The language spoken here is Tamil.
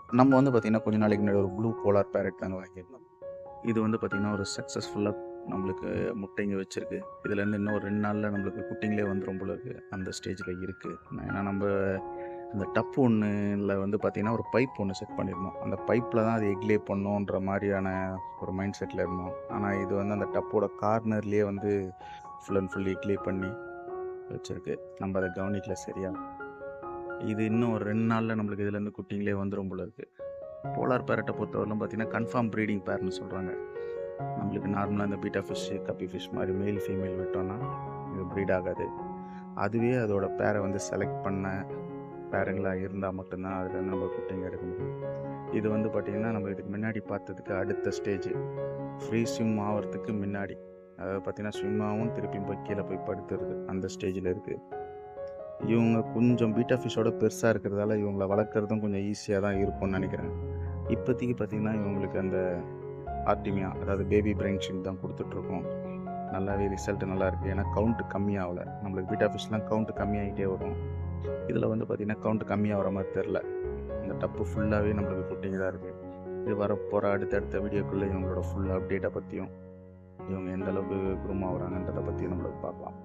நம்ம வந்து பார்த்தீங்கன்னா, கொஞ்ச நாளைக்கு முன்னாடி ஒரு ப்ளூ போலார் பேரட் தாங்க வாங்கியிருந்தோம். இது வந்து பார்த்தீங்கன்னா, ஒரு சக்ஸஸ்ஃபுல்லா நம்மளுக்கு முட்டைங்க வச்சிருக்கு. இதுலேருந்து இன்னும் ஒரு 2 நாள்ல நம்மளுக்கு குட்டிங்களே வந்துரும் போல இருக்கு. அந்த ஸ்டேஜ்ல இருக்கு. ஏன்னா நம்ப அந்த டப் ஒண்ணுல வந்து பார்த்தீங்கன்னா, ஒரு பைப் ஒண்ணு செட் பண்ணியிருந்தோம். அந்த பைப்ல தான் அது எக் லே பண்ணுன்ற மாரியான ஒரு மைண்ட் செட்ல இருந்தோம். ஆனா இது வந்து அந்த டப்போட கார்னர்லயே வந்து ஃபுல் அண்ட் ஃபுல் எக் லே பண்ணி வச்சிருக்கு. நம்ம அத கவனிக்கல சரியா. இது இன்னும் ஒரு 2 நாள்ல நம்மளுக்கு இதுலேருந்து குட்டிங்களே வந்துரும் போல இருக்கு. போலார் பேரட்ட பொறுத்தவரையிலும் பார்த்தீங்கன்னா, கன்ஃபார்ம் ப்ரீடிங் பேர்ன்னு சொல்றாங்க. நம்மளுக்கு நார்மலா இந்த பீட்டா ஃபிஷ், கப்பி ஃபிஷ் மாரி மேல், ஃபீமேல் விட்டோம்னா, இது ப்ரீட் ஆகாது. அதுவே அதோட பேர வந்து செலக்ட் பண்ண பேருங்களா இருந்தா மட்டும் தான் அதுலேருந்து நம்ம குட்டிங்க எடுக்க முடியும். இது வந்து பார்த்தீங்கன்னா, நம்ம இதுக்கு முன்னாடி பார்த்ததுக்கு அடுத்த ஸ்டேஜ். ஃப்ரீ ஸ்விம் ஆவறதுக்கு முன்னாடி. அதாவது பார்த்தீங்கன்னா, ஸ்விம் ஆவும் திருப்பியும் போய் கீழ போய் படுத்துறது. அந்த ஸ்டேஜ்ல இருக்கு. இவங்க கொஞ்சம் பீட்டா ஃபிஷ்ஷோட பெருசா இருக்கிறதால, இவங்கள வளர்க்குறதும் கொஞ்சம் ஈஸியா தான் இருக்கும்னு நெனைக்கிறேன். இப்போதைக்கு பார்த்தீங்கன்னா, இவங்களுக்கு அந்த ஆர்டிமியா அதாவது பேபி பிரைன் ஷிங்க் தான் குடுத்துட்ருக்கோம். நல்லாவே ரிசல்ட் நல்லாயிருக்கு. ஏன்னா கவுண்ட் கம்மியாகல. நம்மளுக்கு பீட்டா ஃபிஷ்லாம் கவுண்ட் கம்மியாகிட்டே வரும். இதில வந்து பார்த்தீங்கன்னா, கவுண்ட் கம்மியாகிற மாரி தெரில. இந்த டப்பு ஃபுல்லாவே நம்மளுக்கு குட்டிங்க தான் இருக்கு. இது வரப்போற அடுத்தடுத்த வீடியோக்குள்ள இவங்களோட ஃபுல் அப்டேட்ட பத்தியும், இவங்க எந்த அளவுக்கு குரூம் ஆகுறாங்கன்றத பத்தியும் நம்மளுக்கு பார்க்கலாம்.